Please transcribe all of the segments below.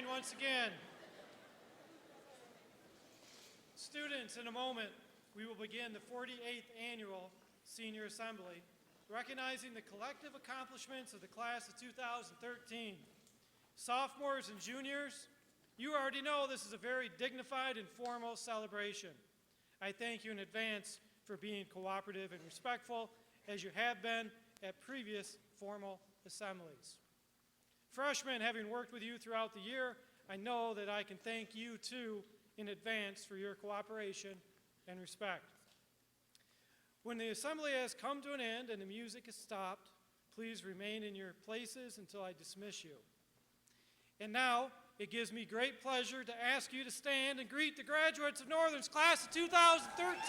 morning once again. Students, in a moment, we will begin the 48th Annual Senior Assembly, recognizing the collective accomplishments of the class of 2013. Sophomores and juniors, you already know this is a very dignified and formal celebration. I thank you in advance for being cooperative and respectful, as you have been at previous formal assemblies. Freshmen, having worked with you throughout the year, I know that I can thank you too in advance for your cooperation and respect. When the assembly has come to an end and the music is stopped, please remain in your places until I dismiss you. And now, it gives me great pleasure to ask you to stand and greet the graduates of Northern's class of 2013.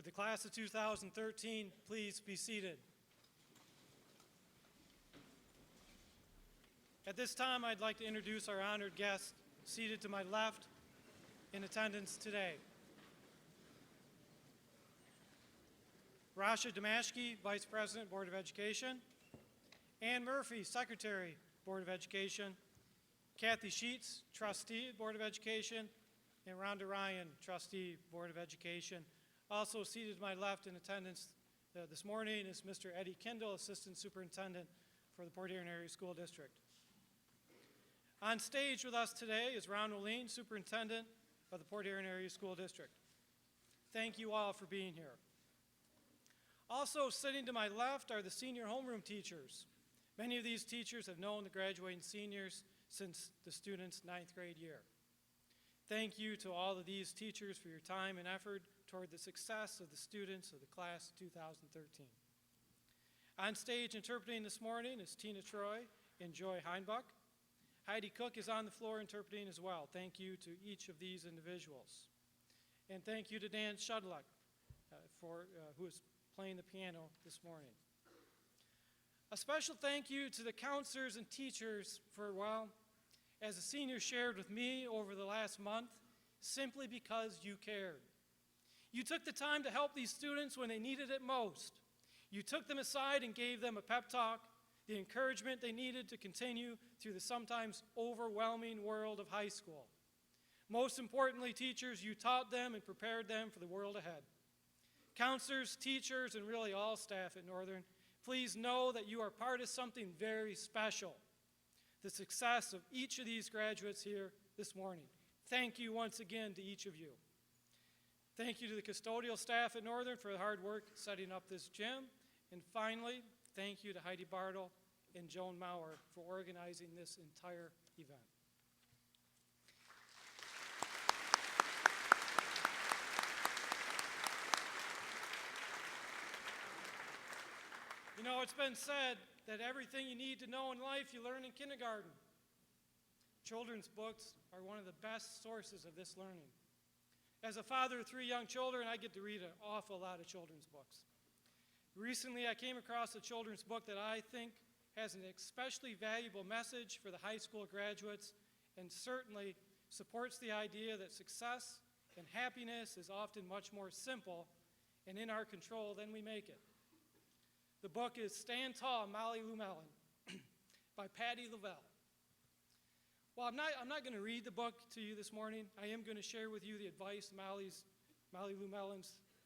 Would the class of 2013 please be seated? At this time, I'd like to introduce our honored guest seated to my left in attendance today. Rasha Damashki, Vice President, Board of Education. Ann Murphy, Secretary, Board of Education. Kathy Sheets, Trustee, Board of Education. And Rhonda Ryan, Trustee, Board of Education. Also seated to my left in attendance this morning is Mr. Eddie Kindle, Assistant Superintendent for the Port Huron Area School District. On stage with us today is Ron Moline, Superintendent of the Port Huron Area School District. Thank you all for being here. Also sitting to my left are the senior homeroom teachers. Many of these teachers have known the graduating seniors since the students' 9th grade year. Thank you to all of these teachers for your time and effort toward the success of the students of the class of 2013. On stage interpreting this morning is Tina Troy and Joy Heinbuck. Heidi Cook is on the floor interpreting as well. Thank you to each of these individuals. And thank you to Dan Shudluck, who is playing the piano this morning. A special thank you to the counselors and teachers for, well, as the seniors shared with me over the last month, simply because you cared. You took the time to help these students when they needed it most. You took them aside and gave them a pep talk, the encouragement they needed to continue through the sometimes overwhelming world of high school. Most importantly, teachers, you taught them and prepared them for the world ahead. Counselors, teachers, and really all staff at Northern, please know that you are part of something very special, the success of each of these graduates here this morning. Thank you once again to each of you. Thank you to the custodial staff at Northern for the hard work setting up this gym. And finally, thank you to Heidi Bartle and Joan Maurer for organizing this entire event. You know, it's been said that everything you need to know in life you learn in kindergarten. Children's books are one of the best sources of this learning. As a father of 3 young children, I get to read an awful lot of children's books. Recently, I came across a children's book that I think has an especially valuable message for the high school graduates and certainly supports the idea that success and happiness is often much more simple and in our control than we make it. The book is Stand Tall, Molly Lou Mellon by Patty Lavelle. Well, I'm not going to read the book to you this morning. I am going to share with you the advice Molly Lou Mellon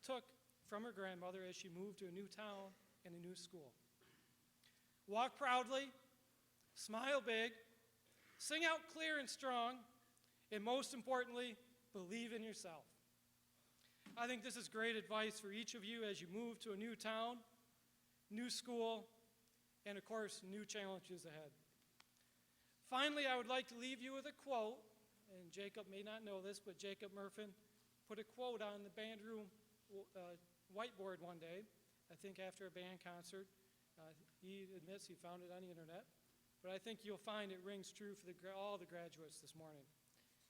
took from her grandmother as she moved to a new town and a new school. Walk proudly, smile big, sing out clear and strong, and most importantly, believe in yourself. I think this is great advice for each of you as you move to a new town, new school, and of course, new challenges ahead. Finally, I would like to leave you with a quote, and Jacob may not know this, but Jacob Murphin put a quote on the band room whiteboard one day, I think after a band concert. He admits he found it on the internet, but I think you'll find it rings true for all the graduates this morning.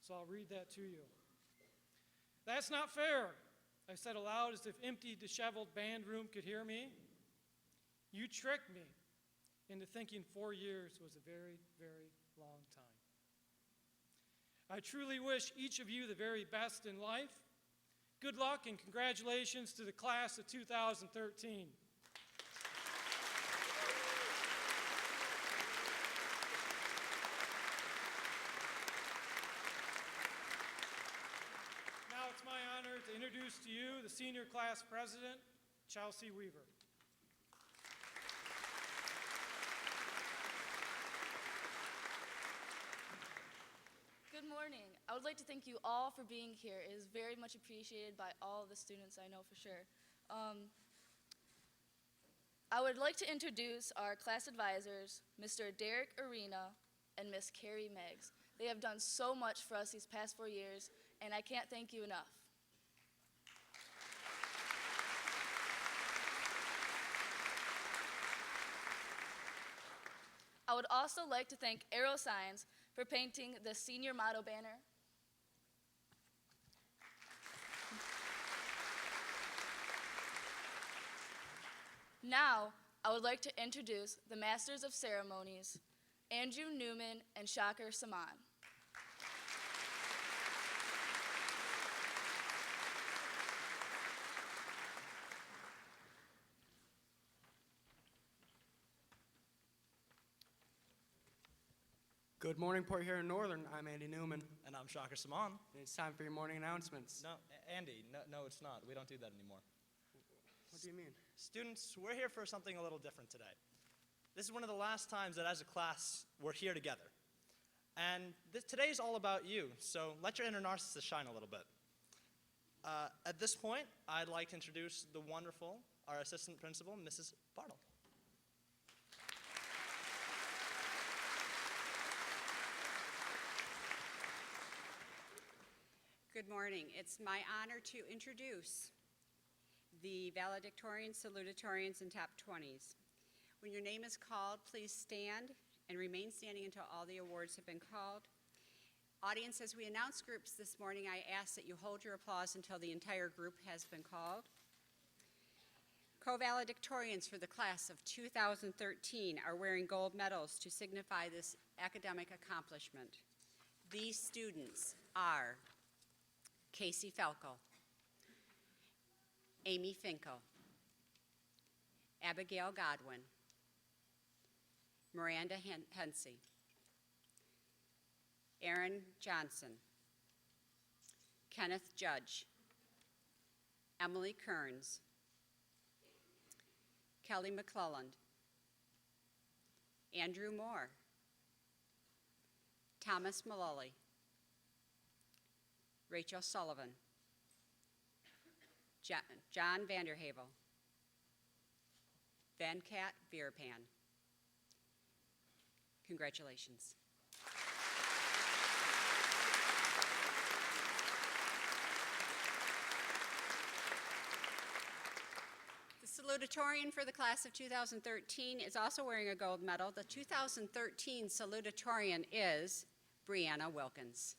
So I'll read that to you. That's not fair, I said aloud as if empty, disheveled band room could hear me. You tricked me into thinking 4 years was a very, very long time. I truly wish each of you the very best in life. Good luck and congratulations to the class of 2013. Now it's my honor to introduce to you the senior class president, Chelsea Weaver. Good morning. I would like to thank you all for being here. It is very much appreciated by all of the students, I know for sure. I would like to introduce our class advisors, Mr. Derek Arena and Miss Carrie Meggs. They have done so much for us these past 4 years, and I can't thank you enough. I would also like to thank Aero Signs for painting the senior motto banner. Now, I would like to introduce the Masters of Ceremonies, Andrew Newman and Shaker Saman. Good morning, Port Huron Northern. I'm Andy Newman. And I'm Shaker Saman. And it's time for your morning announcements. No, Andy, no, it's not. We don't do that anymore. What do you mean? Students, we're here for something a little different today. This is one of the last times that as a class we're here together. And today is all about you, so let your inner narcissist shine a little bit. At this point, I'd like to introduce the wonderful, our assistant principal, Mrs. Bartle. Good morning. It's my honor to introduce the valedictorians, salutatorians, and top 20s. When your name is called, please stand and remain standing until all the awards have been called. Audience, as we announce groups this morning, I ask that you hold your applause until the entire group has been called. Co-valedictorians for the class of 2013 are wearing gold medals to signify this academic accomplishment. These students are Casey Falco, Amy Finkel, Abigail Godwin, Miranda Hensey, Aaron Johnson, Kenneth Judge, Emily Kearns, Kelly McClelland, Andrew Moore, Thomas Mullally, Rachel Sullivan, John Vanderhavel, Venkat Veerapan. Congratulations. The salutatorian for the class of 2013 is also wearing a gold medal. The 2013 salutatorian is Brianna Wilkins.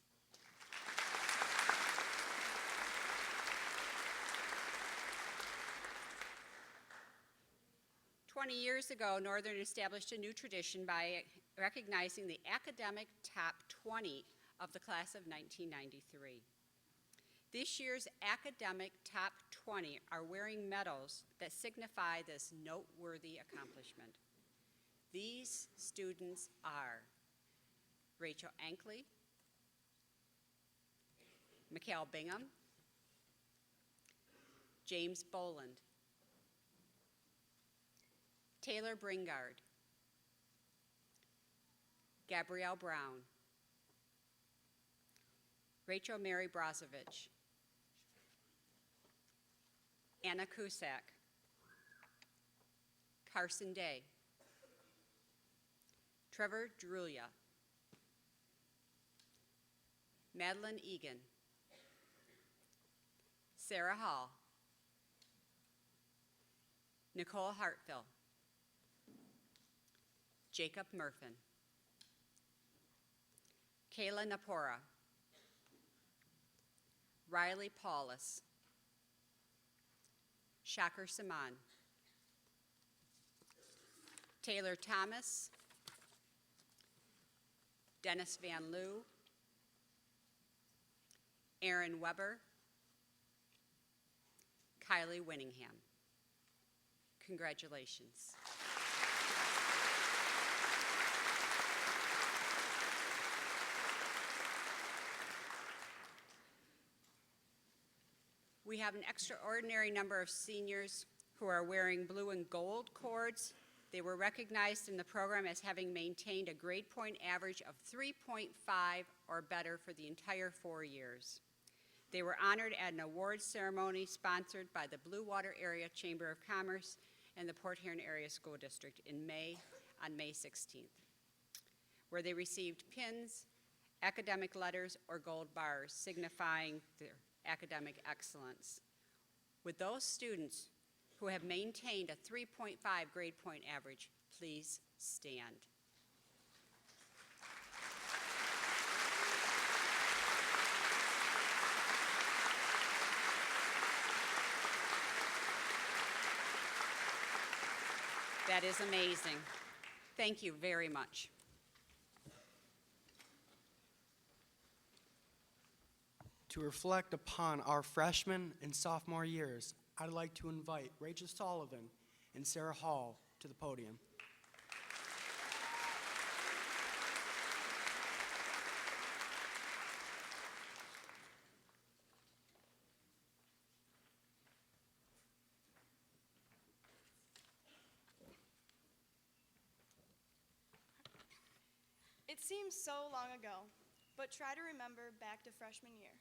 20 years ago, Northern established a new tradition by recognizing the academic top 20 of the class of 1993. This year's academic top 20 are wearing medals that signify this noteworthy accomplishment. These students are Rachel Ankley, Mikhail Bingham, James Boland, Taylor Bringard, Gabrielle Brown, Rachel Mary Brozovich, Anna Cusack, Carson Day, Trevor Drulia, Madeline Egan, Sarah Hall, Nicole Hartfill, Jacob Murfin, Kayla Napora, Riley Paulus, Shaker Saman, Taylor Thomas, Dennis Van Loo, Aaron Weber, Kylie Winningham. Congratulations. We have an extraordinary number of seniors who are wearing blue and gold cords. They were recognized in the program as having maintained a grade point average of 3.5 or better for the entire 4 years. They were honored at an awards ceremony sponsored by the Blue Water Area Chamber of Commerce and the Port Huron Area School District on May 16th, where they received pins, academic letters, or gold bars signifying their academic excellence. With those students who have maintained a 3.5 grade point average, please stand. That is amazing. Thank you very much. To reflect upon our freshman and sophomore years, I'd like to invite Rachel Sullivan and Sarah Hall to the podium. It seems so long ago, but try to remember back to freshman year.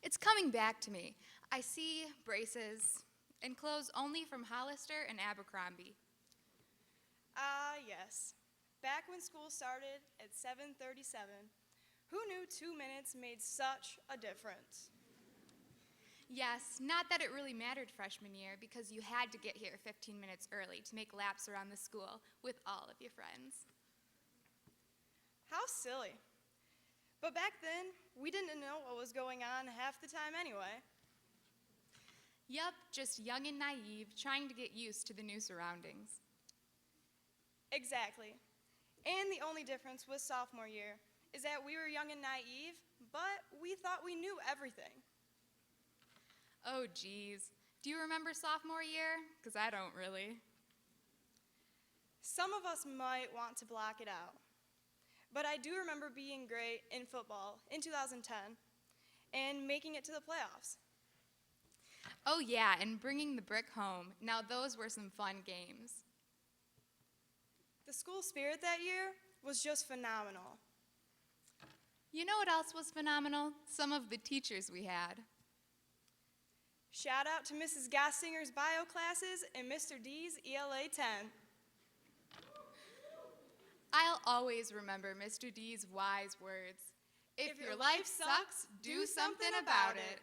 It's coming back to me. I see braces and clothes only from Hollister and Abercrombie. Ah, yes. Back when school started at 7:37, who knew 2 minutes made such a difference? Yes, not that it really mattered freshman year because you had to get here 15 minutes early to make laps around the school with all of your friends. How silly. But back then, we didn't know what was going on half the time anyway. Yup, just young and naive, trying to get used to the new surroundings. Exactly. And the only difference with sophomore year is that we were young and naive, but we thought we knew everything. Oh, geez. Do you remember sophomore year? Because I don't really. Some of us might want to block it out. But I do remember being great in football in 2010 and making it to the playoffs. Oh, yeah, and bringing the brick home. Now, those were some fun games. The school spirit that year was just phenomenal. You know what else was phenomenal? Some of the teachers we had. Shout out to Mrs. Gossinger's bio classes and Mr. D's ELA 10. I'll always remember Mr. D's wise words. If your life sucks, do something about it.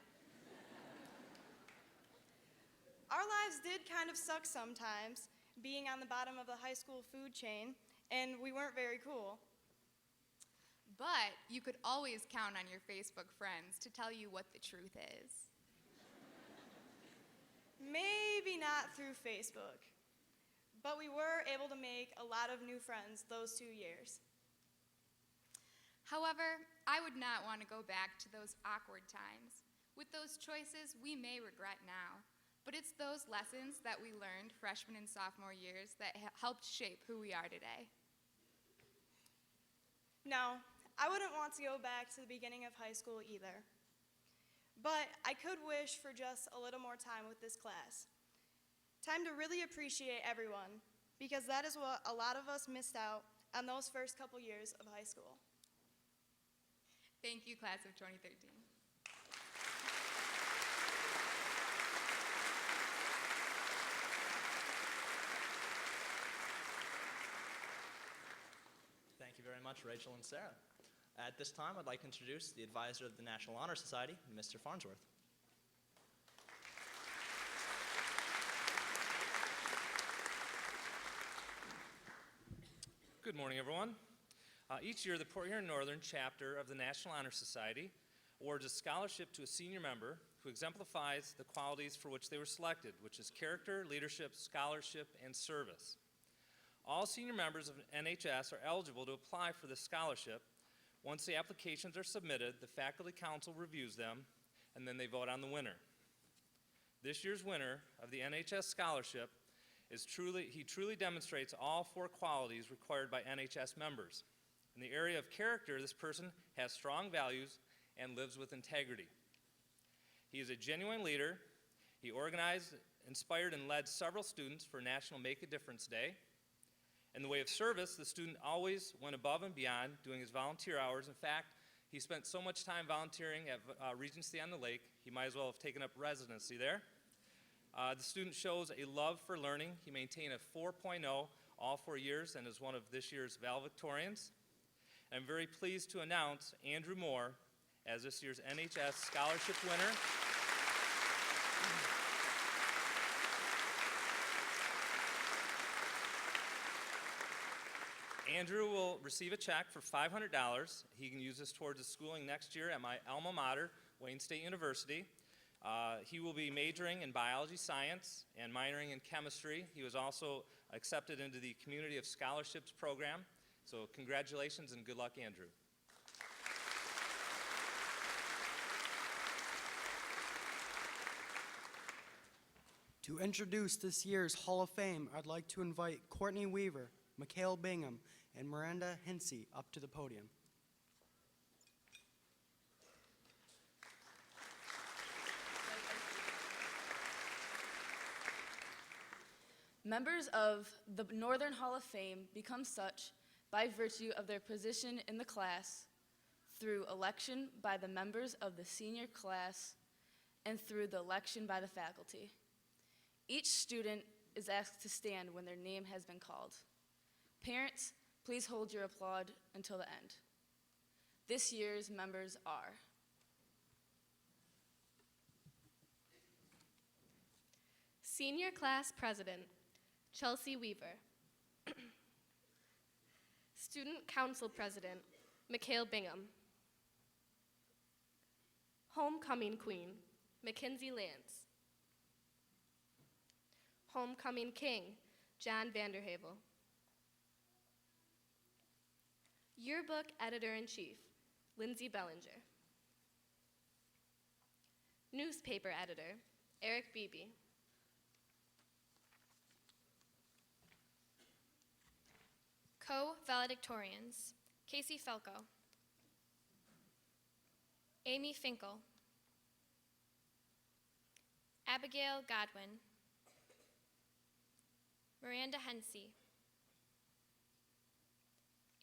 Our lives did kind of suck sometimes, being on the bottom of the high school food chain, and we weren't very cool. But you could always count on your Facebook friends to tell you what the truth is. Maybe not through Facebook, but we were able to make a lot of new friends those 2 years. However, I would not want to go back to those awkward times. With those choices, we may regret now, but it's those lessons that we learned freshman and sophomore years that helped shape who we are today. No, I wouldn't want to go back to the beginning of high school either. But I could wish for just a little more time with this class. Time to really appreciate everyone, because that is what a lot of us missed out on those first couple years of high school. Thank you, class of 2013. Thank you very much, Rachel and Sarah. At this time, I'd like to introduce the advisor of the National Honor Society, Mr. Farnsworth. Good morning, everyone. Each year, the Port Huron Northern chapter of the National Honor Society awards a scholarship to a senior member who exemplifies the qualities for which they were selected, which is character, leadership, scholarship, and service. All senior members of NHS are eligible to apply for this scholarship. Once the applications are submitted, the faculty council reviews them, and then they vote on the winner. This year's winner of the NHS scholarship he truly demonstrates all 4 qualities required by NHS members. In the area of character, this person has strong values and lives with integrity. He is a genuine leader. He organized, inspired, and led several students for National Make a Difference Day. In the way of service, the student always went above and beyond doing his volunteer hours. In fact, he spent so much time volunteering at Regency on the Lake, he might as well have taken up residency there. The student shows a love for learning. He maintained a 4.0 all 4 years and is one of this year's valedictorians. I'm very pleased to announce Andrew Moore as this year's NHS scholarship winner. Andrew will receive a check for $500. He can use this towards his schooling next year at my alma mater, Wayne State University. He will be majoring in biology science and minoring in chemistry. He was also accepted into the Community of Scholarships program. So congratulations and good luck, Andrew. To introduce this year's Hall of Fame, I'd like to invite Courtney Weaver, Mikhail Bingham, and Miranda Hinsey up to the podium. Members of the Northern Hall of Fame become such by virtue of their position in the class, through election by the members of the senior class, and through the election by the faculty. Each student is asked to stand when their name has been called. Parents, please hold your applaud until the end. This year's members are Senior Class President, Chelsea Weaver. Student Council President, Mikhail Bingham. Homecoming Queen, Mackenzie Lance. Homecoming King, John Vanderhavel. Yearbook Editor-in-Chief, Lindsay Bellinger. Newspaper Editor, Eric Beebe. Co-valedictorians, Casey Felko. Amy Finkel. Abigail Godwin. Miranda Hensey.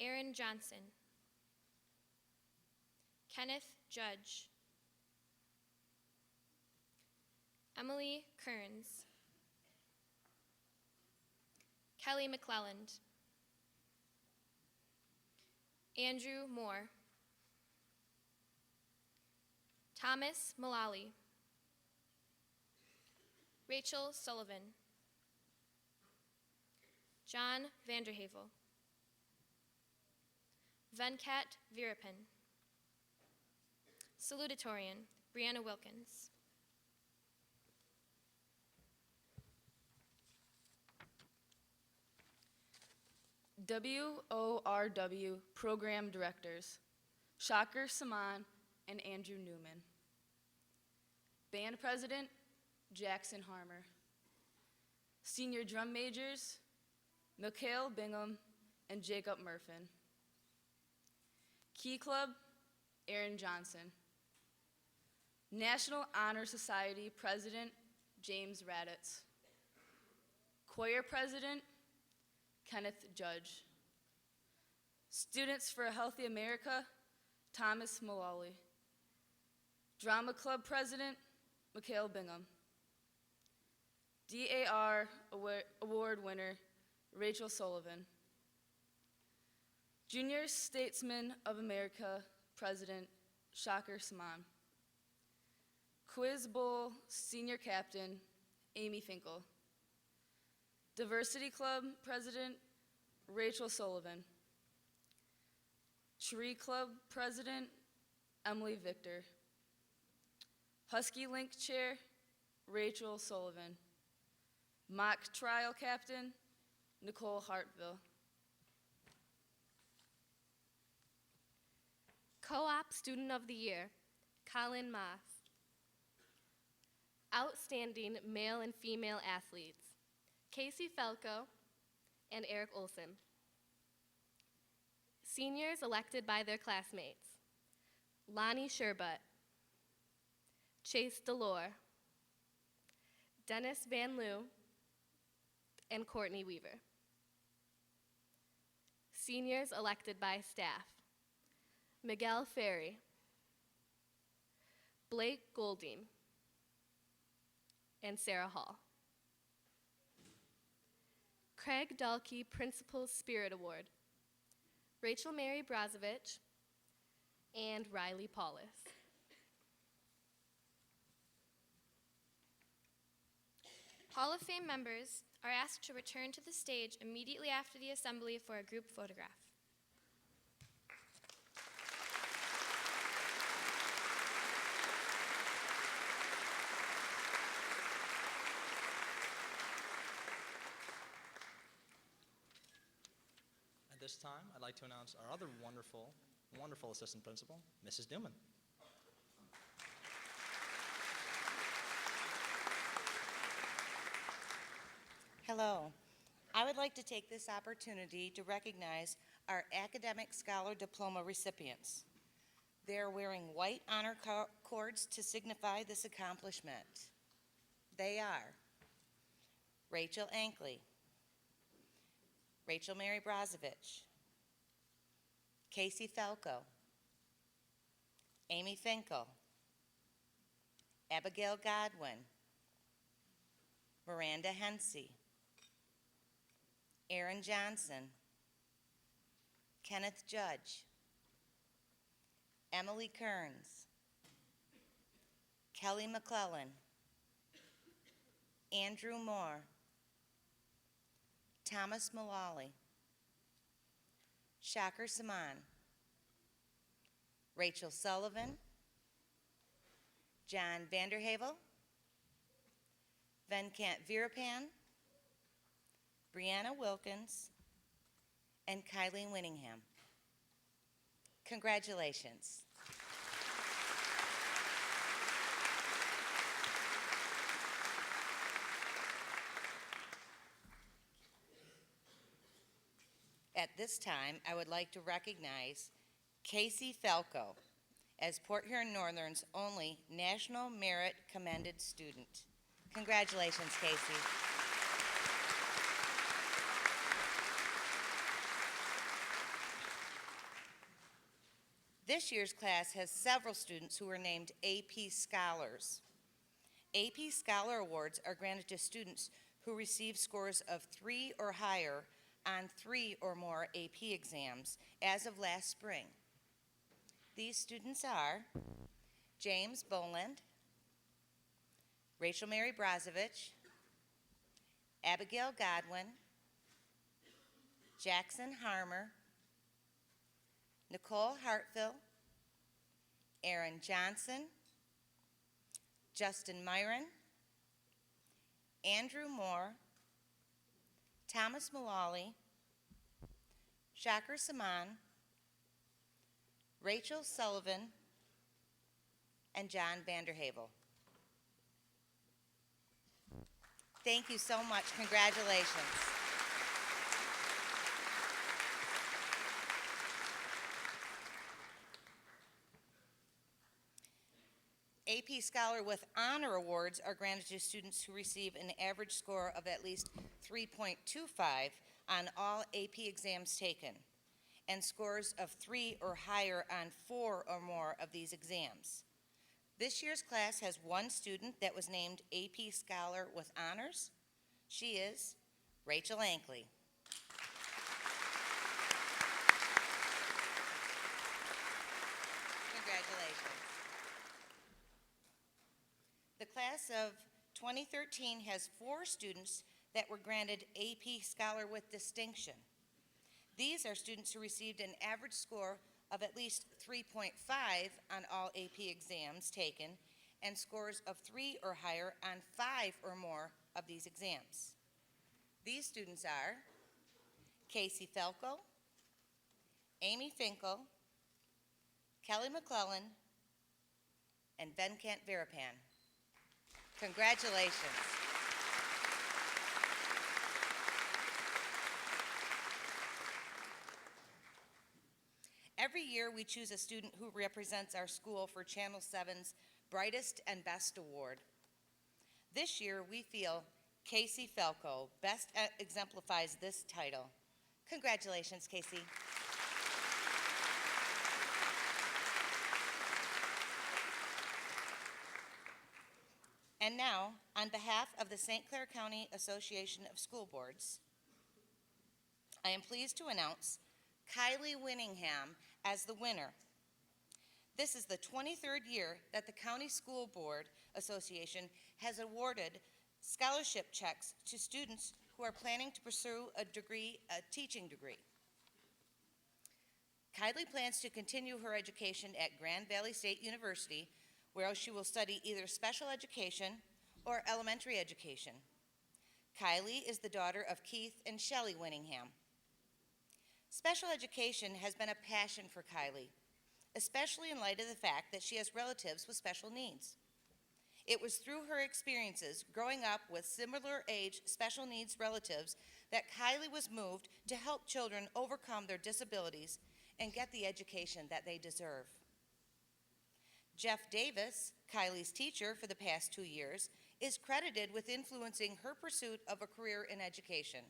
Aaron Johnson. Kenneth Judge. Emily Kearns. Kelly McClelland. Andrew Moore. Thomas Mullally. Rachel Sullivan. John Vanderhavel. Venkat Virapin. Salutatorian, Brianna Wilkins. WORW Program Directors, Shaker Saman and Andrew Newman. Band President, Jackson Harmer. Senior Drum Majors, Mikhail Bingham and Jacob Murfin. Key Club, Aaron Johnson. National Honor Society President, James Raditz. Choir President, Kenneth Judge. Students for a Healthy America, Thomas Mullally. Drama Club President, Mikhail Bingham. DAR Award winner, Rachel Sullivan. Junior Statesman of America President, Shaker Saman. Quiz Bowl Senior Captain, Amy Finkel. Diversity Club President, Rachel Sullivan. Tree Club President, Emily Victor. Husky Link Chair, Rachel Sullivan. Mock Trial Captain, Nicole Hartville. Co-op Student of the Year, Colin Moss. Outstanding Male and Female Athletes, Casey Felko and Eric Olson. Seniors elected by their classmates, Lonnie Sherbut, Chase Delore, Dennis Van Loo, and Courtney Weaver. Seniors elected by staff, Miguel Ferry, Blake Golding, and Sarah Hall. Craig Dahlke Principal Spirit Award, Rachel Mary Brazovich, and Riley Paulus. Hall of Fame members are asked to return to the stage immediately after the assembly for a group photograph. this time, I'd like to announce our other wonderful, wonderful assistant principal, Mrs. Newman. Hello. I would like to take this opportunity to recognize our Academic Scholar Diploma recipients. They are wearing white honor cords to signify this accomplishment. They are Rachel Ankley, Rachel Mary Brozovich, Casey Falco, Amy Finkel, Abigail Godwin, Miranda Hensey, Aaron Johnson, Kenneth Judge, Emily Kearns, Kelly McClellan, Andrew Moore, Thomas Mullally, Shaker Saman, Rachel Sullivan, John Vanderhavel, Venkat Veerapan, Brianna Wilkins, and Kylie Winningham. Congratulations. At this time, I would like to recognize Casey Falco as Port Huron Northern's only National Merit Commended student. Congratulations, Casey. This year's class has several students who were named AP Scholars. AP Scholar Awards are granted to students who receive scores of 3 or higher on 3 or more AP exams as of last spring. These students are James Boland, Rachel Mary Brozovich, Abigail Godwin, Jackson Harmer, Nicole Hartville, Aaron Johnson, Justin Myron, Andrew Moore, Thomas Mullally, Shaker Saman, Rachel Sullivan, and John Vanderhavel. Thank you so much. Congratulations. AP Scholar with Honor Awards are granted to students who receive an average score of at least 3.25 on all AP exams taken, and scores of 3 or higher on 4 or more of these exams. This year's class has one student that was named AP Scholar with Honors. She is Rachel Ankley. Congratulations. The class of 2013 has 4 students that were granted AP Scholar with Distinction. These are students who received an average score of at least 3.5 on all AP exams taken and scores of 3 or higher on 5 or more of these exams. These students are Casey Falco, Amy Finkel, Kelly McClellan, and Venkat Veerapan. Congratulations. Every year we choose a student who represents our school for Channel 7's Brightest and Best Award. This year we feel Casey Falco best exemplifies this title. Congratulations, Casey. And now, on behalf of the St. Clair County Association of School Boards, I am pleased to announce Kylie Winningham as the winner. This is the 23rd year that the County School Board Association has awarded scholarship checks to students who are planning to pursue a teaching degree. Kylie plans to continue her education at Grand Valley State University, where she will study either special education or elementary education. Kylie is the daughter of Keith and Shelley Winningham. Special education has been a passion for Kylie, especially in light of the fact that she has relatives with special needs. It was through her experiences growing up with similar age special needs relatives that Kylie was moved to help children overcome their disabilities and get the education that they deserve. Jeff Davis, Kylie's teacher for the past 2 years, is credited with influencing her pursuit of a career in education.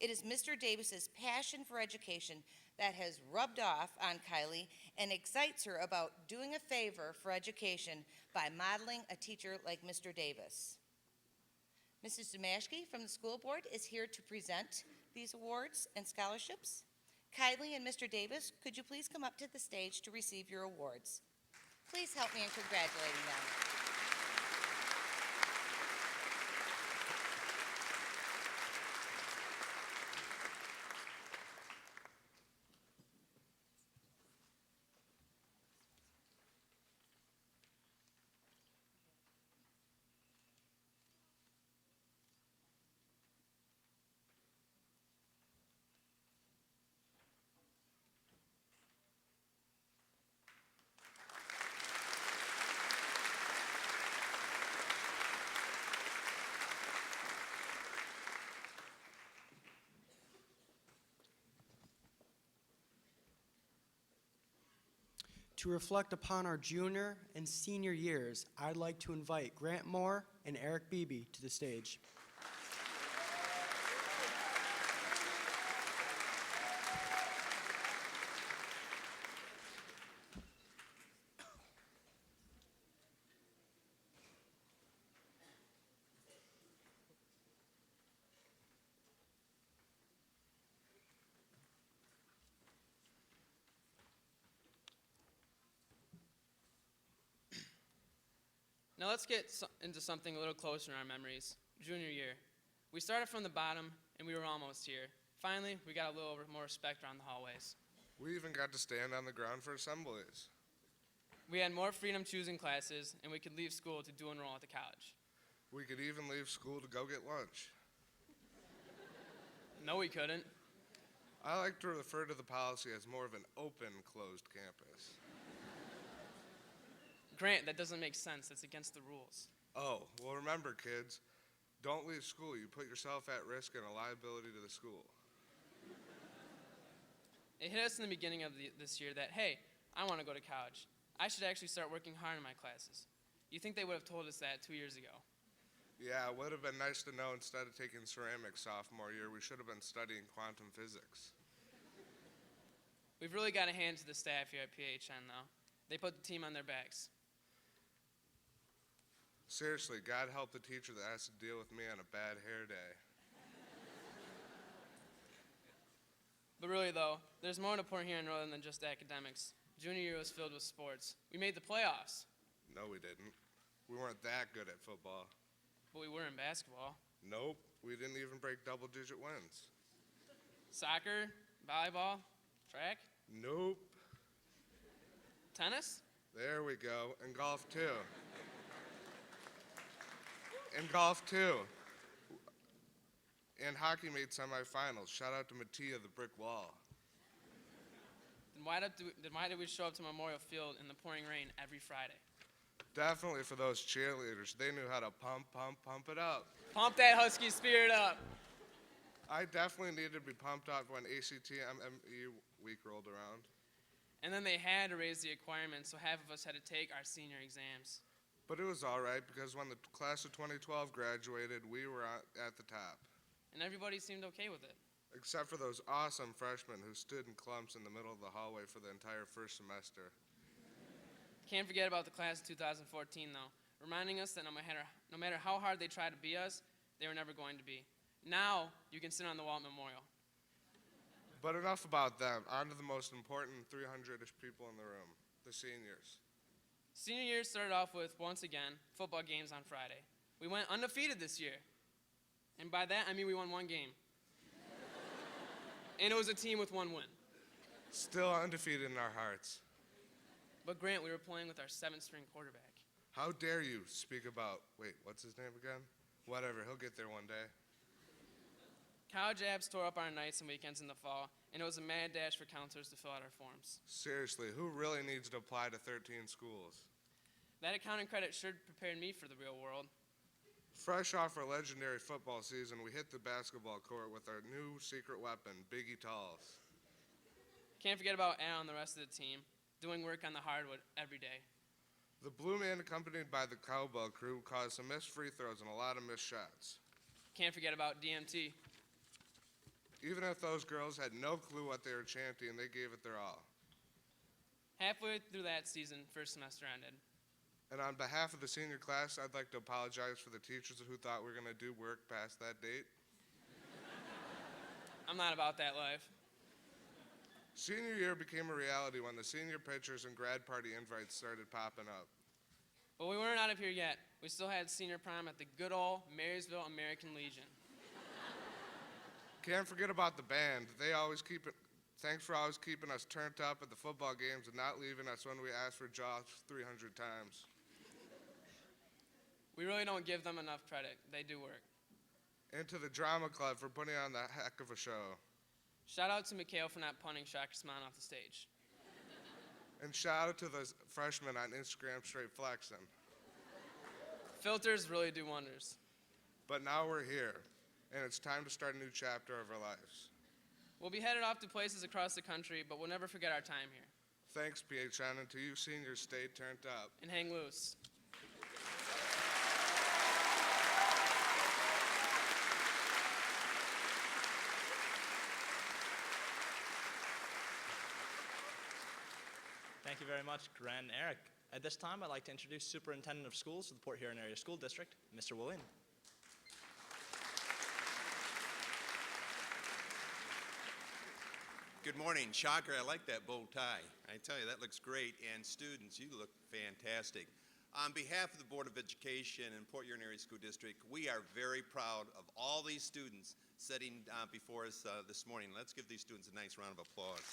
It is Mr. Davis's passion for education that has rubbed off on Kylie and excites her about doing a favor for education by modeling a teacher like Mr. Davis. Mrs. Damashki from the school board is here to present these awards and scholarships. Kylie and Mr. Davis, could you please come up to the stage to receive your awards? Please help me in congratulating them. To reflect upon our junior and senior years, I'd like to invite Grant Moore and Eric Beebe to the stage. Now let's get into something a little closer in our memories. Junior year. We started from the bottom, and we were almost here. Finally, we got a little more respect around the hallways. We even got to stand on the ground for assemblies. We had more freedom choosing classes, and we could leave school to do enroll at the college. We could even leave school to go get lunch. No, we couldn't. I like to refer to the policy as more of an open, closed campus. Grant, that doesn't make sense. That's against the rules. Oh, well remember kids, don't leave school. You put yourself at risk and a liability to the school. It hit us in the beginning of this year that, hey, I want to go to college. I should actually start working hard in my classes. You think they would have told us that 2 years ago? Yeah, it would have been nice to know instead of taking ceramics sophomore year, we should have been studying quantum physics. We've really got a hand to the staff here at PHN, though. They put the team on their backs. Seriously, God help the teacher that has to deal with me on a bad hair day. But really, though, there's more to Port Huron Northern than just academics. Junior year was filled with sports. We made the playoffs. No, we didn't. We weren't that good at football. But we were in basketball. Nope, we didn't even break double-digit wins. Soccer, volleyball, track, Nope. tennis. There we go. And golf, too. And golf, too. And hockey made semifinals. Shout out to Mattia, the brick wall. Then why did we show up to Memorial Field in the pouring rain every Friday? Definitely for those cheerleaders. They knew how to pump it up. Pump that Husky spirit up. I definitely needed to be pumped up when ACT MME week rolled around. And then they had to raise the requirements, so half of us had to take our senior exams. But it was all right because when the class of 2012 graduated, we were at the top. And everybody seemed okay with it. Except for those awesome freshmen who stood in clumps in the middle of the hallway for the entire first semester. Can't forget about the class of 2014, though, reminding us that no matter how hard they tried to be us, they were never going to be. Now, you can sit on the wall at Memorial. But enough about them. On to the most important 300-ish people in the room, the seniors. Senior year started off with, once again, football games on Friday. We went undefeated this year. And by that, I mean we won one game. And it was a team with one win. Still undefeated in our hearts. But Grant, we were playing with our 7th-string quarterback. How dare you speak about, wait, what's his name again? Whatever, he'll get there one day. College abs tore up our nights and weekends in the fall, and it was a mad dash for counselors to fill out our forms. Seriously, who really needs to apply to 13 schools? That accounting credit sure prepared me for the real world. Fresh off our legendary football season, we hit the basketball court with our new secret weapon, Biggie Talls. Can't forget about Al and the rest of the team, doing work on the hardwood every day. The Blue Man, accompanied by the Cowbell crew, caused some missed free throws and a lot of missed shots. Can't forget about DMT. Even if those girls had no clue what they were chanting, they gave it their all. Halfway through that season, first semester ended. And on behalf of the senior class, I'd like to apologize for the teachers who thought we were going to do work past that date. I'm not about that life. Senior year became a reality when the senior pictures and grad party invites started popping up. But we weren't out of here yet. We still had senior prom at the good old Marysville American Legion. Can't forget about the band. Thanks for always keeping us turned up at the football games and not leaving us when we asked for jobs 300 times. We really don't give them enough credit. They do work. And to the drama club for putting on the heck of a show. Shout out to Mikhail for not punting Shaka Sman off the stage. And shout out to the freshmen on Instagram straight flexing. Filters really do wonders. But now we're here, and it's time to start a new chapter of our lives. We'll be headed off to places across the country, but we'll never forget our time here. Thanks, PHN, and to you seniors, stay turned up. And hang loose. Thank you very much, Grant and Eric. At this time, I'd like to introduce Superintendent of Schools of the Port Huron Area School District, Mr. William. Good morning. Shocker, I like that bow tie. I tell you, that looks great. And students, you look fantastic. On behalf of the Board of Education and Port Huron Area School District, we are very proud of all these students sitting before us this morning. Let's give these students a nice round of applause.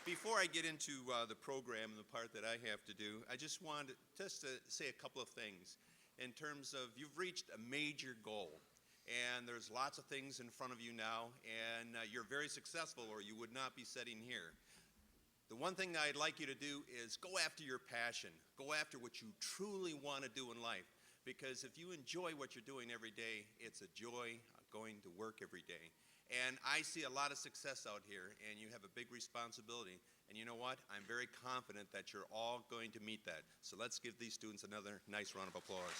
Before I get into the program and the part that I have to do, I just wanted to say a couple of things in terms of you've reached a major goal, and there's lots of things in front of you now, and you're very successful or you would not be sitting here. The one thing that I'd like you to do is go after your passion. Go after what you truly want to do in life, because if you enjoy what you're doing every day, it's a joy going to work every day. And I see a lot of success out here, and you have a big responsibility. And you know what? I'm very confident that you're all going to meet that. So let's give these students another nice round of applause.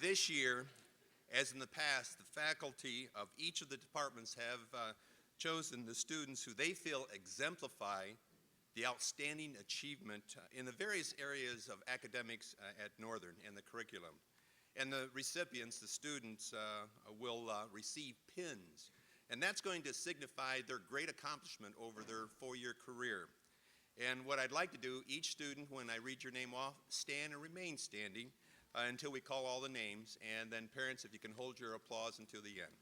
This year, as in the past, the faculty of each of the departments have chosen the students who they feel exemplify the outstanding achievement in the various areas of academics at Northern and the curriculum. And the recipients, the students, will receive pins. And that's going to signify their great accomplishment over their four-year career. And what I'd like to do, each student, when I read your name off, stand and remain standing until we call all the names. And then parents, if you can hold your applause until the end.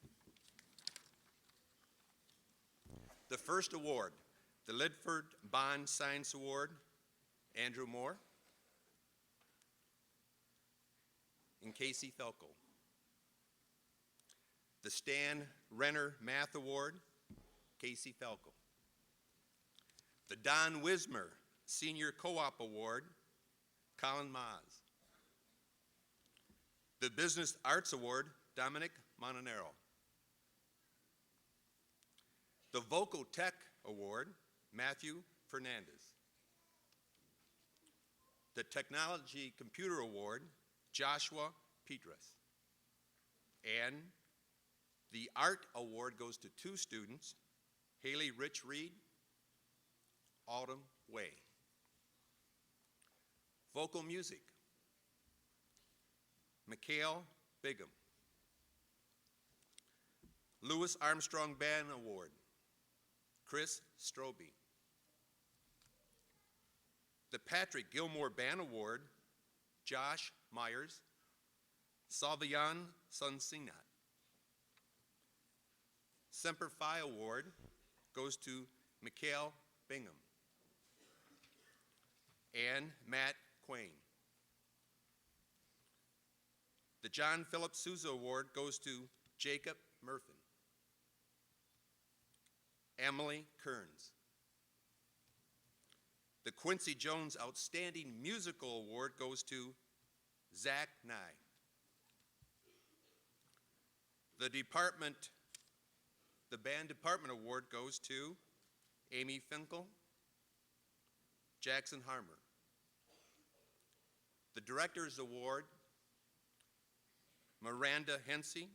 The first award, the Lidford Bond Science Award, Andrew Moore and Casey Felko. The Stan Renner Math Award, Casey Felko. The Don Wismer Senior Co-op Award, Colin Maas. The Business Arts Award, Dominic Montanero. The Vocal Tech Award, Matthew Fernandez. The Technology Computer Award, Joshua Petras. And the Art Award goes to two students, Haley Rich Reed, Autumn Way. Vocal Music, Mikhail Bigham. Louis Armstrong Band Award, Chris Strobe. The Patrick Gilmore Band Award, Josh Myers, Salvian Sunsinat. Semper Fi Award goes to Mikhail Bingham. and Matt Quain. The John Philip Souza Award goes to Jacob Murphin. Emily Kearns. The Quincy Jones Outstanding Musical Award goes to Zach Nye. The Band Department Award goes to Amy Finkel, Jackson Harmer. The Director's Award, Miranda Hensey,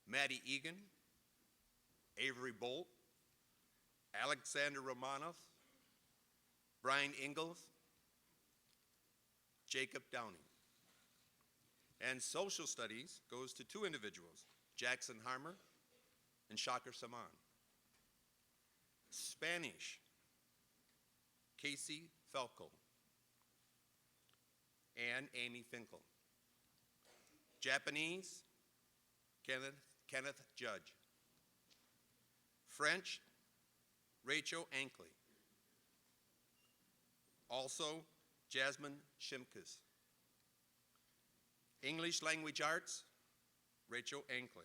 Maddie Egan, Avery Bolt, Alexander Romanov, Brian Ingalls, Jacob Downing. And Social Studies goes to two individuals, Jackson Harmer and Shakir Saman. Spanish, Casey Falco and Amy Finkel. Japanese, Kenneth Judge. French, Rachel Ankley. Also, Jasmine Shimkus. English Language Arts, Rachel Ankley.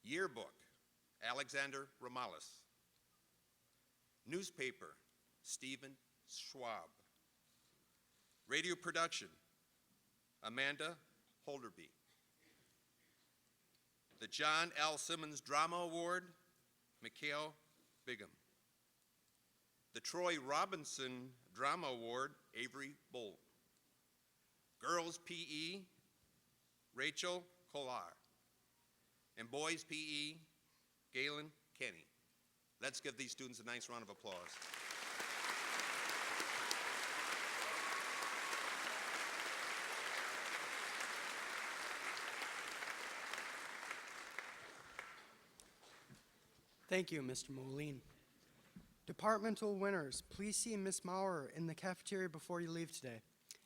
Yearbook, Alexander Romalis. Newspaper, Stephen Schwab. Radio Production, Amanda Holderby. The John L. Simmons Drama Award, Mikhail Bigham. The Troy Robinson Drama Award, Avery Bolt. Girls PE, Rachel Kolar. And Boys PE, Galen Kenny. Let's give these students a nice round of applause. Thank you, Mr. Moline. Departmental winners, please see Ms. Maurer in the cafeteria before you leave today.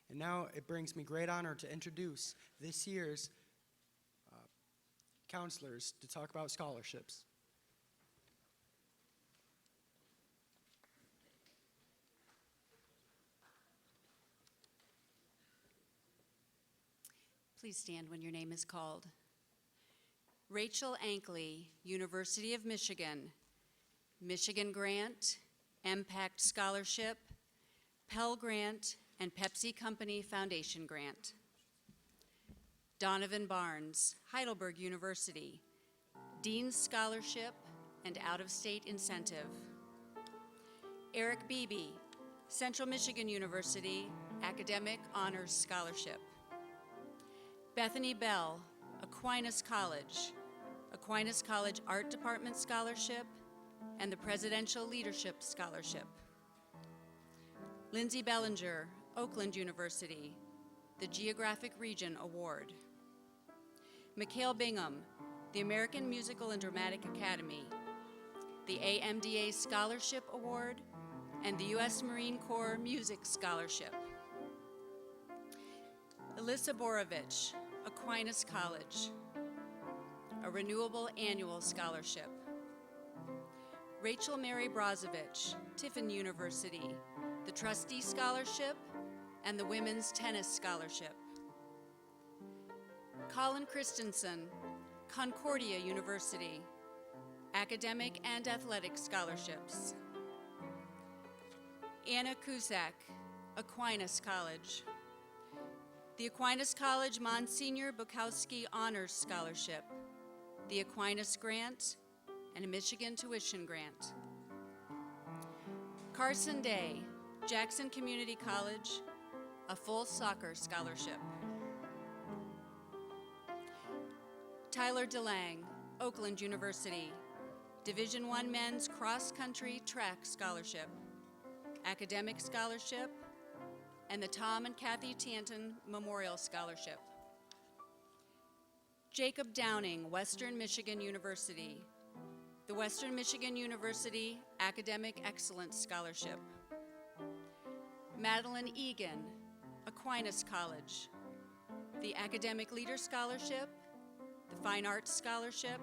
And now it brings me great honor to introduce this year's counselors to talk about scholarships. Please stand when your name is called. Rachel Ankley, University of Michigan, Michigan Grant, MPACT Scholarship, Pell Grant, and Pepsi Company Foundation Grant. Donovan Barnes, Heidelberg University, Dean's Scholarship and Out-of-State Incentive. Eric Beebe, Central Michigan University, Academic Honors Scholarship. Bethany Bell, Aquinas College Art Department Scholarship, and the Presidential Leadership Scholarship. Lindsay Bellinger, Oakland University, the Geographic Region Award. Mikhail Bingham, the American Musical and Dramatic Academy, the AMDA Scholarship Award, and the U.S. Marine Corps Music Scholarship. Alyssa Borovich, Aquinas College, a renewable annual scholarship. Rachel Mary Brozovich, Tiffin University, the Trustee Scholarship and the Women's Tennis Scholarship. Colin Christensen, Concordia University, Academic and Athletic Scholarships. Anna Cusack, Aquinas College. The Aquinas College Monsignor Bukowski Honors Scholarship, the Aquinas Grant, and a Michigan Tuition Grant. Carson Day, Jackson Community College, a full soccer scholarship. Tyler DeLange, Oakland University, Division I Men's Cross Country Track Scholarship, Academic Scholarship, and the Tom and Kathy Tanton Memorial Scholarship. Jacob Downing, Western Michigan University, the Western Michigan University Academic Excellence Scholarship. Madeline Egan, Aquinas College, the Academic Leader Scholarship, the Fine Arts Scholarship,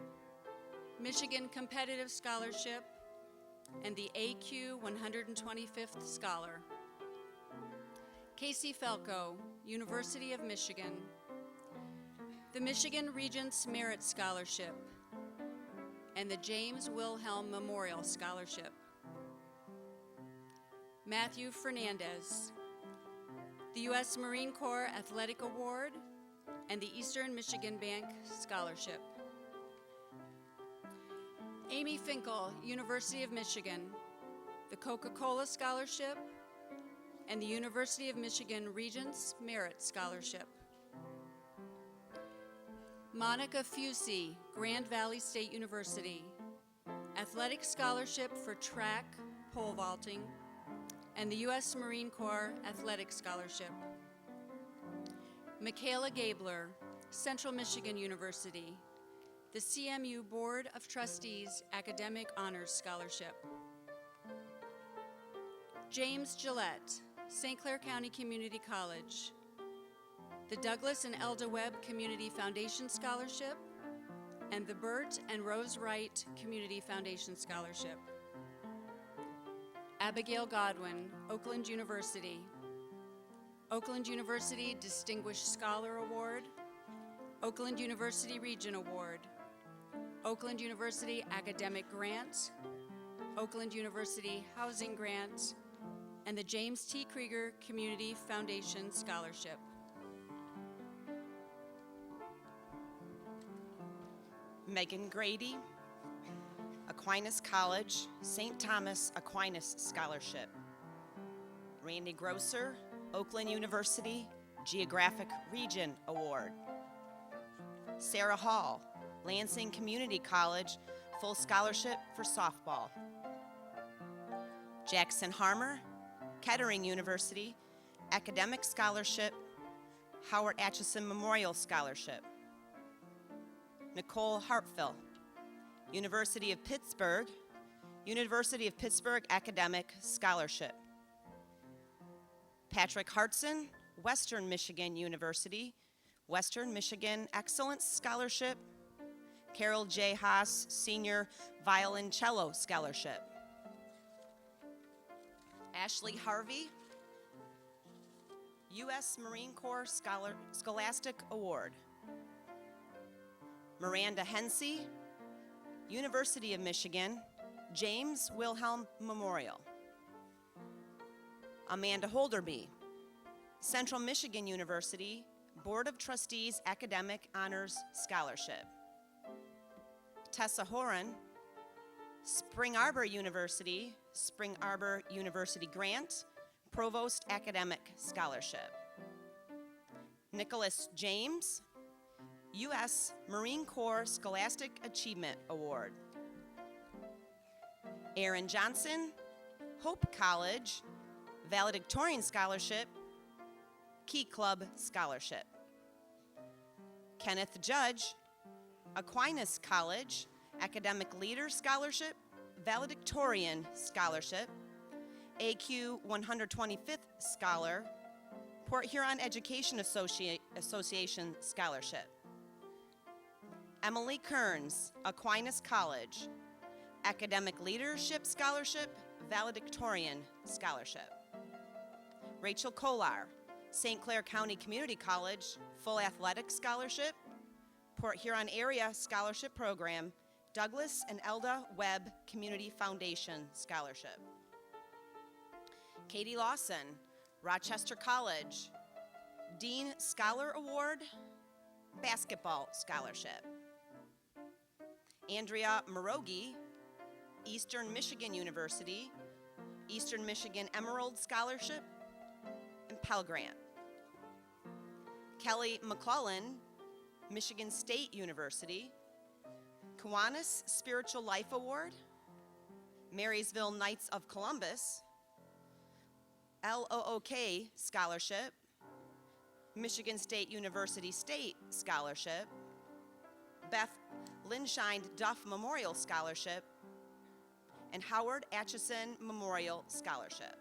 Michigan Competitive Scholarship, and the AQ 125th Scholar. Casey Falco, University of Michigan. The Michigan Regents Merit Scholarship and the James Wilhelm Memorial Scholarship. Matthew Fernandez, the U.S. Marine Corps Athletic Award and the Eastern Michigan Bank Scholarship. Amy Finkel, University of Michigan, the Coca-Cola Scholarship and the University of Michigan Regents Merit Scholarship. Monica Fusey, Grand Valley State University, Athletic Scholarship for Track, Pole Vaulting, and the U.S. Marine Corps Athletic Scholarship. Michaela Gabler, Central Michigan University, the CMU Board of Trustees Academic Honors Scholarship. James Gillette, St. Clair County Community College, the Douglas and Elda Webb Community Foundation Scholarship, and the Burt and Rose Wright Community Foundation Scholarship. Abigail Godwin, Oakland University, Oakland University Distinguished Scholar Award, Oakland University Region Award, Oakland University Academic Grant, Oakland University Housing Grant, and the James T. Krieger Community Foundation Scholarship. Megan Grady, Aquinas College, St. Thomas Aquinas Scholarship. Randy Grosser, Oakland University Geographic Region Award. Sarah Hall, Lansing Community College, full scholarship for softball. Jackson Harmer, Kettering University, Academic Scholarship, Howard Atchison Memorial Scholarship. Nicole Hartfill, University of Pittsburgh Academic Scholarship. Patrick Hartson, Western Michigan University, Western Michigan Excellence Scholarship. Carol J. Haas, Senior Violoncello Scholarship. Ashley Harvey, U.S. Marine Corps Scholastic Award. Miranda Hensey, University of Michigan, James Wilhelm Memorial. Amanda Holderby, Central Michigan University, Board of Trustees Academic Honors Scholarship. Tessa Huron, Spring Arbor University Grant, Provost Academic Scholarship. Nicholas James, U.S. Marine Corps Scholastic Achievement Award. Aaron Johnson, Hope College, Valedictorian Scholarship, Key Club Scholarship. Kenneth Judge, Aquinas College, Academic Leader Scholarship, Valedictorian Scholarship, AQ 125th Scholar, Port Huron Education Association Scholarship. Emily Kearns, Aquinas College, Academic Leadership Scholarship, Valedictorian Scholarship. Rachel Kolar, St. Clair County Community College, Full Athletic Scholarship, Port Huron Area Scholarship Program, Douglas and Elda Webb Community Foundation Scholarship. Katie Lawson, Rochester College, Dean Scholar Award, Basketball Scholarship. Andrea Morogi, Eastern Michigan University, Eastern Michigan Emerald Scholarship, and Pell Grant. Kelly McClellan, Michigan State University, Kiwanis Spiritual Life Award, Marysville Knights of Columbus, LOOK Scholarship, Michigan State University State Scholarship, Beth Linshind Duff Memorial Scholarship, and Howard Atchison Memorial Scholarship.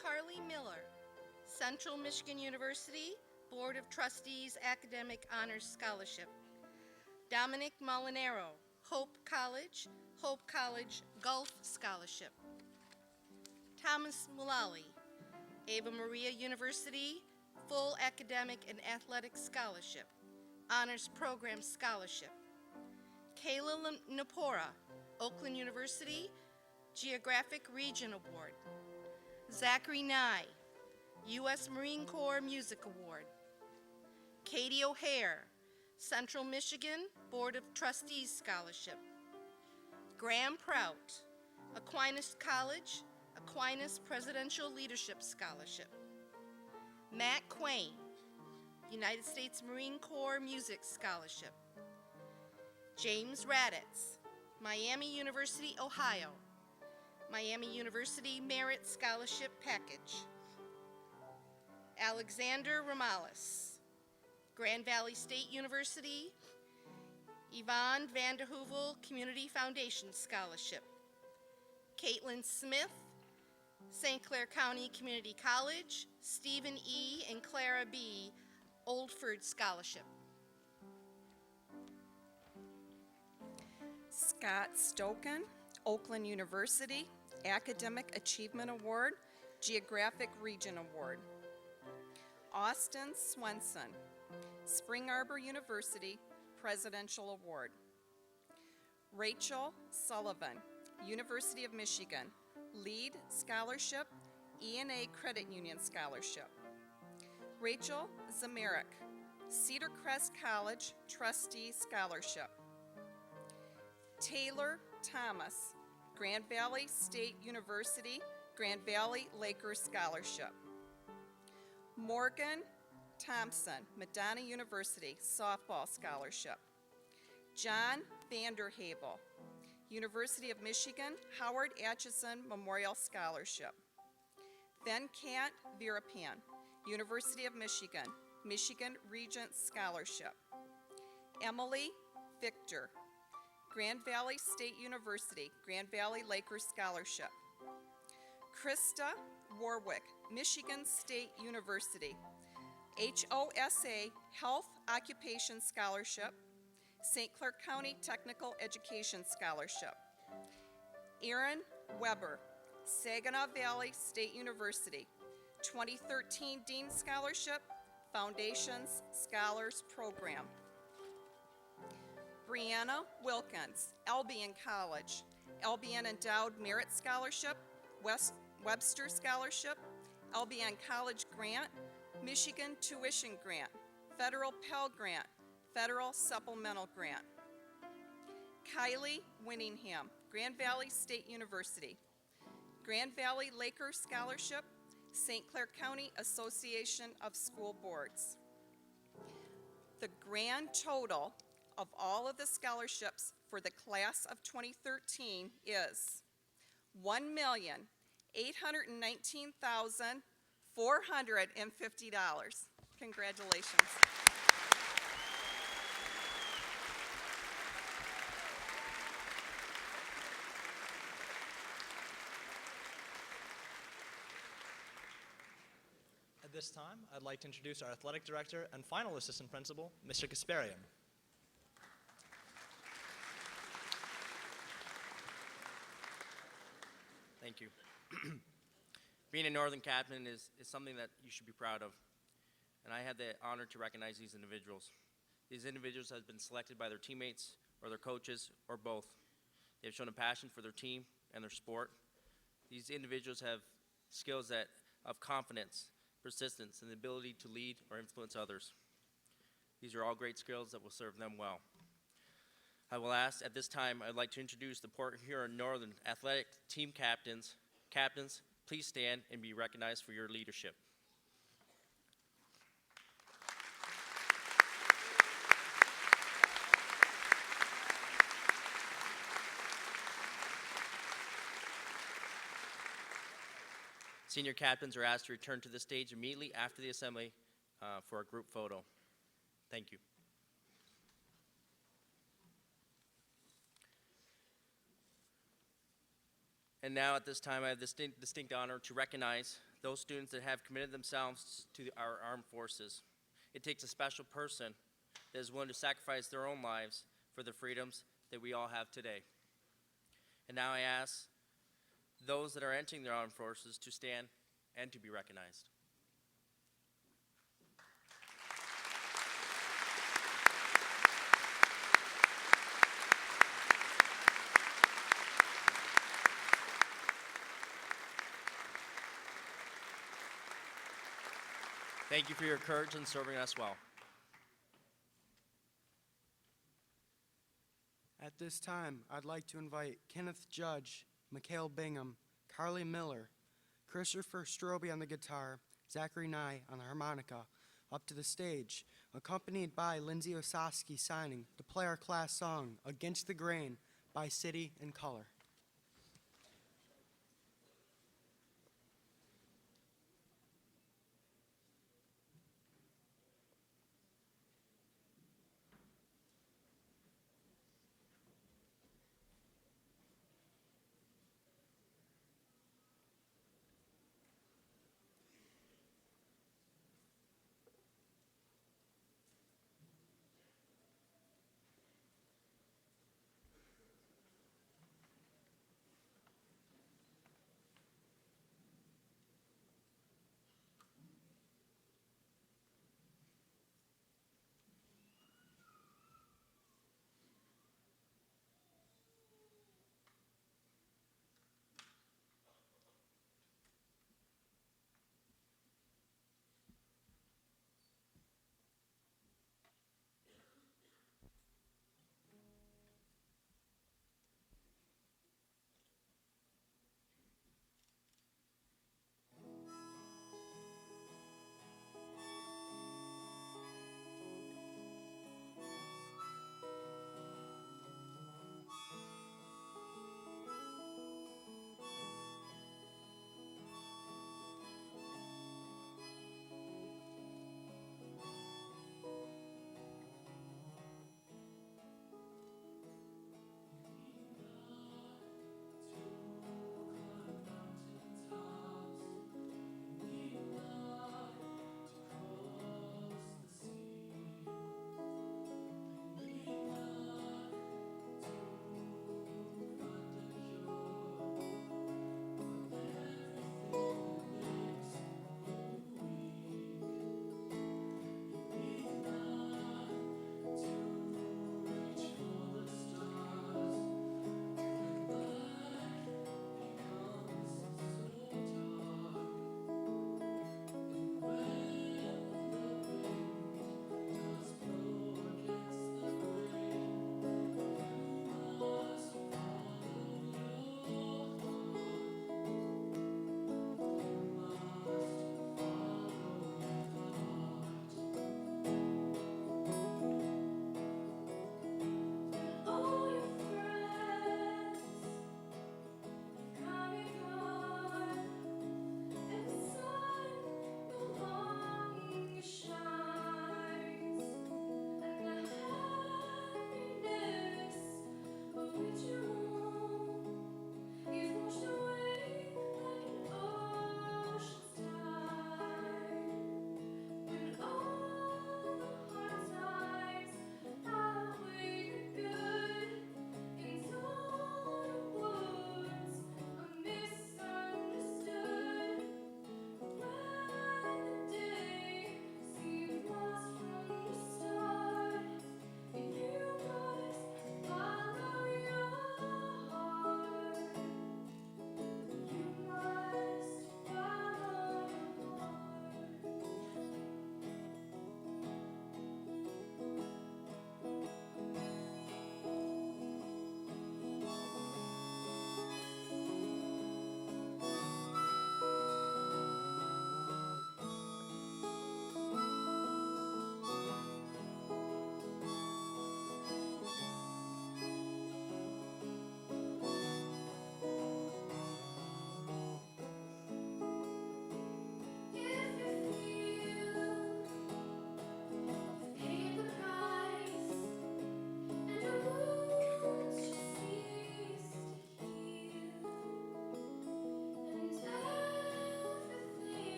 Carly Miller, Central Michigan University, Board of Trustees Academic Honors Scholarship. Dominic Molinaro, Hope College Gulf Scholarship. Thomas Mullally, Ava Maria University Full Academic and Athletic Scholarship, Honors Program Scholarship. Kayla Napora, Oakland University Geographic Region Award. Zachary Nye, U.S. Marine Corps Music Award. Katie O'Hare, Central Michigan Board of Trustees Scholarship. Graham Prout, Aquinas College, Aquinas Presidential Leadership Scholarship. Matt Quain, United States Marine Corps Music Scholarship. James Raditz, Miami University, Ohio, Miami University Merit Scholarship Package. Alexander Ramalis, Grand Valley State University, Yvonne Vanderhoovel Community Foundation Scholarship. Caitlin Smith, St. Clair County Community College, Stephen E. and Clara B. Oldford Scholarship. Scott Stoken, Oakland University Academic Achievement Award, Geographic Region Award. Austin Swenson, Spring Arbor University Presidential Award. Rachel Sullivan, University of Michigan, Lead Scholarship, E&A Credit Union Scholarship. Rachel Zamarik, Cedar Crest College Trustee Scholarship. Taylor Thomas, Grand Valley State University, Grand Valley Lakers Scholarship. Morgan Thompson, Madonna University Softball Scholarship. John Vanderhavel, University of Michigan Howard Atchison Memorial Scholarship. Venkat Veerapan, University of Michigan, Michigan Regents Scholarship. Emily Victor, Grand Valley State University, Grand Valley Lakers Scholarship. Krista Warwick, Michigan State University, HOSA Health Occupation Scholarship, St. Clair County Technical Education Scholarship. Aaron Weber, Saginaw Valley State University, 2013 Dean Scholarship, Foundations Scholars Program. Brianna Wilkins, Albion College, Albion Endowed Merit Scholarship, Webster Scholarship, Albion College Grant, Michigan Tuition Grant, Federal Pell Grant, Federal Supplemental Grant. Kylie Winningham, Grand Valley State University, Grand Valley Lakers Scholarship, St. Clair County Association of School Boards. The grand total of all of the scholarships for the class of 2013 is $1,819,450. Congratulations. At this time, I'd like to introduce our athletic director and final assistant principal, Mr. Kasparian. Thank you. Being a Northern captain is something that you should be proud of, and I had the honor to recognize these individuals. These individuals have been selected by their teammates or their coaches or both. They've shown a passion for their team and their sport. These individuals have skills of confidence, persistence, and the ability to lead or influence others. These are all great skills that will serve them well. I will ask at this time, I'd like to introduce the Port Huron Northern Athletic Team Captains. Captains, please stand and be recognized for your leadership. Senior captains are asked to return to the stage immediately after the assembly for a group photo. Thank you. And now at this time, I have the distinct honor to recognize those students that have committed themselves to our armed forces. It takes a special person that is willing to sacrifice their own lives for the freedoms that we all have today. And now I ask those that are entering the armed forces to stand and to be recognized. Thank you for your courage in serving us well. At this time, I'd like to invite Kenneth Judge, Mikhail Bingham, Carly Miller, Christopher Strobe on the guitar, Zachary Nye on the harmonica, up to the stage, accompanied by Lindsay Osaski signing to play our class song, Against the Grain, by City and Color.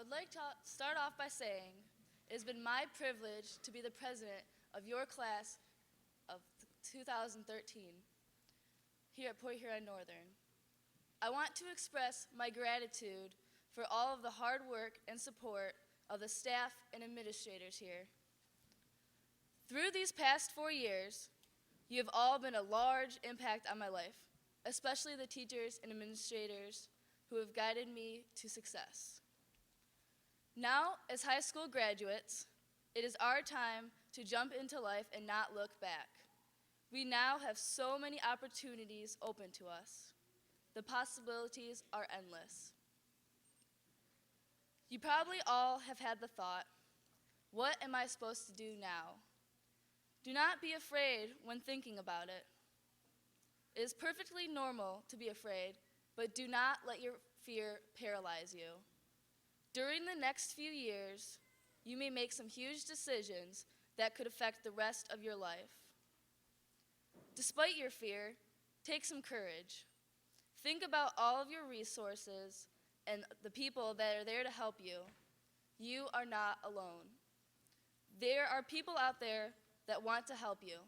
would like to start off by saying it has been my privilege to be the president of your class of 2013 here at Port Huron Northern. I want to express my gratitude for all of the hard work and support of the staff and administrators here. Through these past 4 years, you have all been a large impact on my life, especially the teachers and administrators who have guided me to success. Now, as high school graduates, it is our time to jump into life and not look back. We now have so many opportunities open to us. The possibilities are endless. You probably all have had the thought, what am I supposed to do now? Do not be afraid when thinking about it. It is perfectly normal to be afraid, but do not let your fear paralyze you. During the next few years, you may make some huge decisions that could affect the rest of your life. Despite your fear, take some courage. Think about all of your resources and the people that are there to help you. You are not alone. There are people out there that want to help you.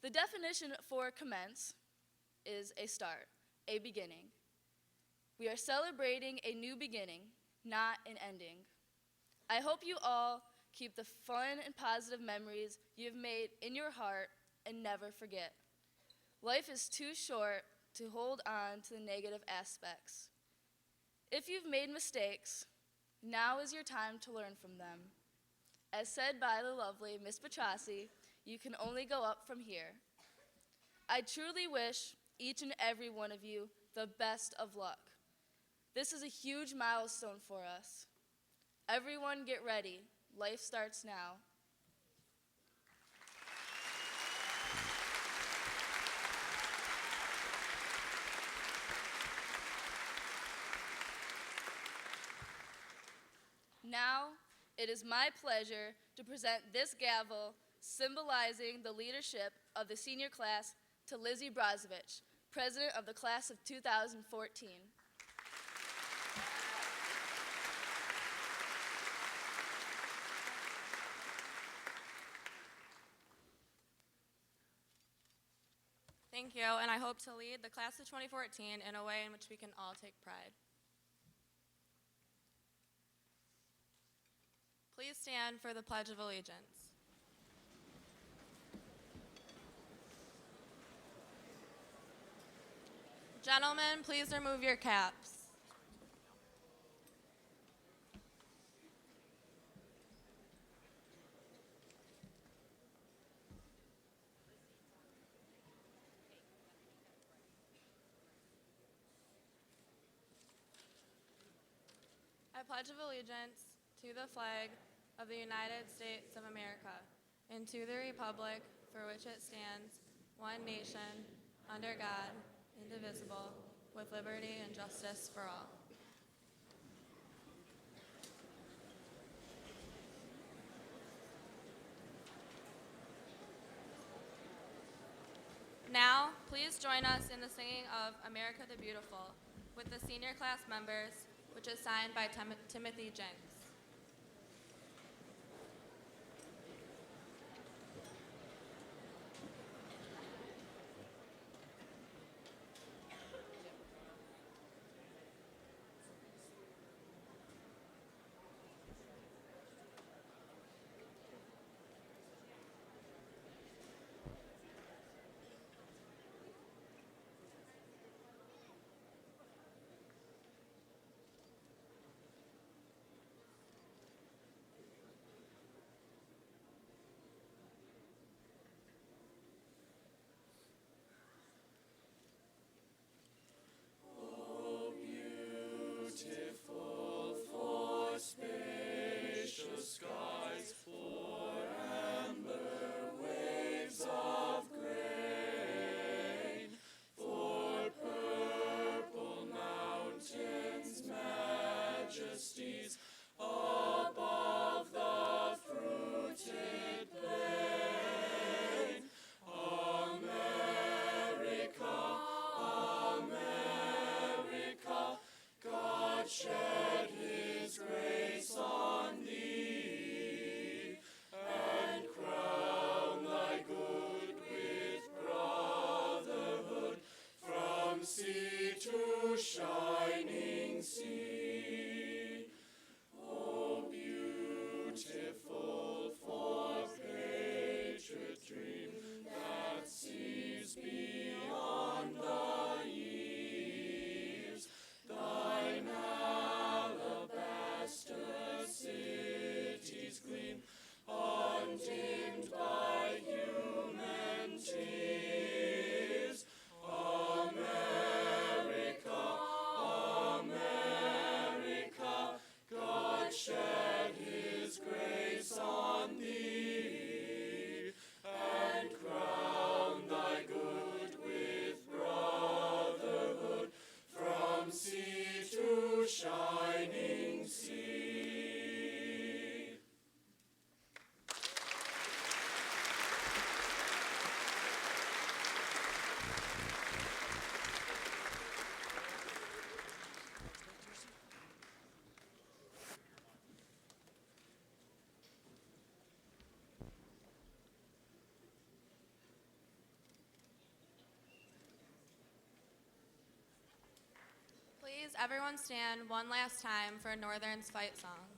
The definition for commence is a start, a beginning. We are celebrating a new beginning, not an ending. I hope you all keep the fun and positive memories you've made in your heart and never forget. Life is too short to hold on to the negative aspects. If you've made mistakes, now is your time to learn from them. As said by the lovely Miss Petrossi, you can only go up from here. I truly wish each and every one of you the best of luck. This is a huge milestone for us. Everyone get ready. Life starts now. Now, it is my pleasure to present this gavel symbolizing the leadership of the senior class to Lizzie Brozovich, president of the class of 2014. Thank you, and I hope to lead the class of 2014 in a way in which we can all take pride. Please stand for the Pledge of Allegiance. Gentlemen, please remove your caps. I pledge of allegiance to the flag of the United States of America and to the republic for which it stands, one nation, under God, indivisible, with liberty and justice for all. Now, please join us in the singing of America the Beautiful with the senior class members, which is signed by Timothy Jenks. please everyone stand one last time for Northern's fight song.